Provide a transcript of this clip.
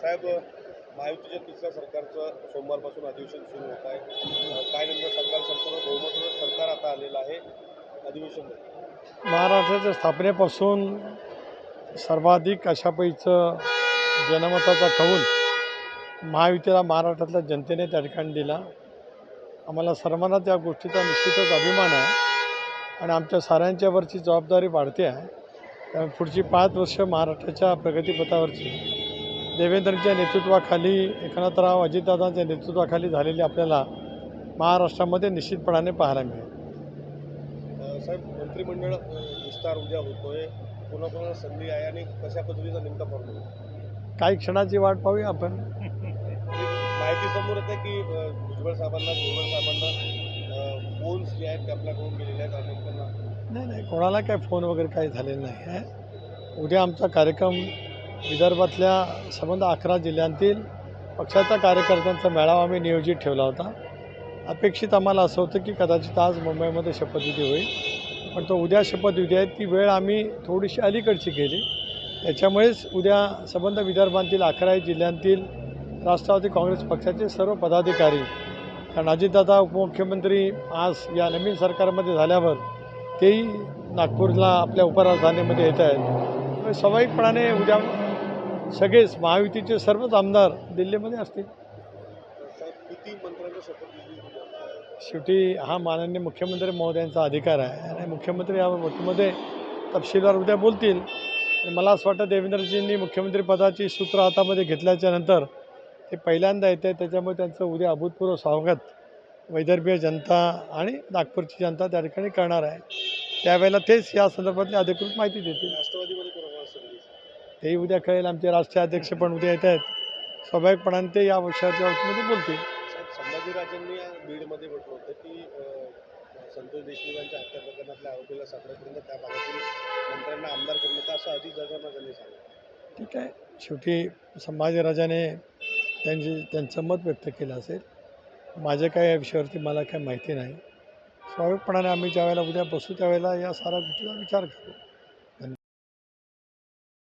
साहेब, महायुतीच्या तिसऱ्या सरकारचं सोमवारपासून अधिवेशन सुरू होत आहे. काय नेमकं सरकार संपूर्ण बहुमताचं सरकार आता आलेलं आहे अधिवेशन. महाराष्ट्राच्या स्थापनेपासून सर्वाधिक अशापैचं जनमताचा कौल महायुतीला महाराष्ट्रातल्या जनतेने त्या ठिकाणी दिला. आम्हाला सर्वांना त्या गोष्टीचा निश्चितच अभिमान आहे आणि आमच्या साऱ्यांच्यावरची जबाबदारी वाढते आहे. त्यामुळे पुढची 5 वर्ष महाराष्ट्राच्या प्रगतीपथावरची देवेंद्रच्या नेतृत्वाखाली, एकनाथराव अजितदादांच्या नेतृत्वाखाली झालेली आपल्याला महाराष्ट्रामध्ये निश्चितपणाने पाहायला मिळेल. साहेब, मंत्रिमंडळ विस्तार उद्या होतोय. कोणाकोणाला संधी आहे आणि कशा पद्धतीचा नेमका फॉर्म्युला? काही क्षणाची वाट पाहूया आपण. माहिती समोर येते की भुजबळ साहेबांना फोन्स जे आहेत ते आपल्याकडून गेलेले आहेत आणि त्यांना नाही, कोणाला काय फोन वगैरे काही झालेलं नाही आहे. उद्या आमचा कार्यक्रम विदर्भातल्या संबंध 11 जिल्ह्यांतील पक्षाच्या कार्यकर्त्यांचा मेळावा आम्ही नियोजित ठेवला होता. अपेक्षित आम्हाला असं होतं की कदाचित आज मुंबईमध्ये शपथविधी होईल, पण तो उद्या शपथविधी आहे. ती वेळ आम्ही थोडीशी अलीकडची केली. त्याच्यामुळेच उद्या संबंध विदर्भातील 11 जिल्ह्यांतील राष्ट्रवादी काँग्रेस पक्षाचे सर्व पदाधिकारी, कारण अजितदादा उपमुख्यमंत्री आज या नवीन सरकारमध्ये झाल्यावर तेही नागपूरला आपल्या उपराजधानीमध्ये येत आहेत. स्वाभाविकपणाने उद्या सगळेच महायुतीचे सर्वच आमदार दिल्लीमध्ये असतील. साहेब, किती मंत्र्यांचा शपथविधी? शेवटी हा माननीय मुख्यमंत्री महोदयांचा अधिकार आहे आणि मुख्यमंत्री या गोष्टीमध्ये तपशीलवार उद्या बोलतील. आणि मला असं वाटतं देवेंद्रजींनी मुख्यमंत्रीपदाची सूत्र हातामध्ये घेतल्याच्यानंतर ते पहिल्यांदा येत आहे. त्याच्यामुळे त्यांचं उद्या अभूतपूर्व स्वागत वैदर्भीय जनता आणि नागपूरची जनता त्या ठिकाणी करणार आहे. त्यावेळेला तेच या संदर्भातली अधिकृत माहिती देतील. राष्ट्रवादीमध्ये कोणाकोणाला संधी? तेही उद्या कळेल. आमचे राष्ट्रीय अध्यक्ष पण उद्या येत आहेत. स्वाभाविकपणाने ते या विषयाच्या बाबतीमध्ये बोलतील. साहेब, संभाजीराजांनी बीडमध्ये म्हटलं होतं की संतोष देशमुखांच्या हत्या प्रकरणातल्या आरोपीला सापडेपर्यंत त्या भागातील मंत्र्यांना आमदार करू नका, असं अजितदादांना त्यांनी सांगितलं. ठीक आहे, शेवटी संभाजीराजाने त्यांचं मत व्यक्त केलं असेल. माझ्या काय या विषयावरती मला काय माहिती नाही. स्वाभाविकपणाने आम्ही ज्यावेळेला उद्या बसू त्यावेळेला या साऱ्या गोष्टीचा विचार करू.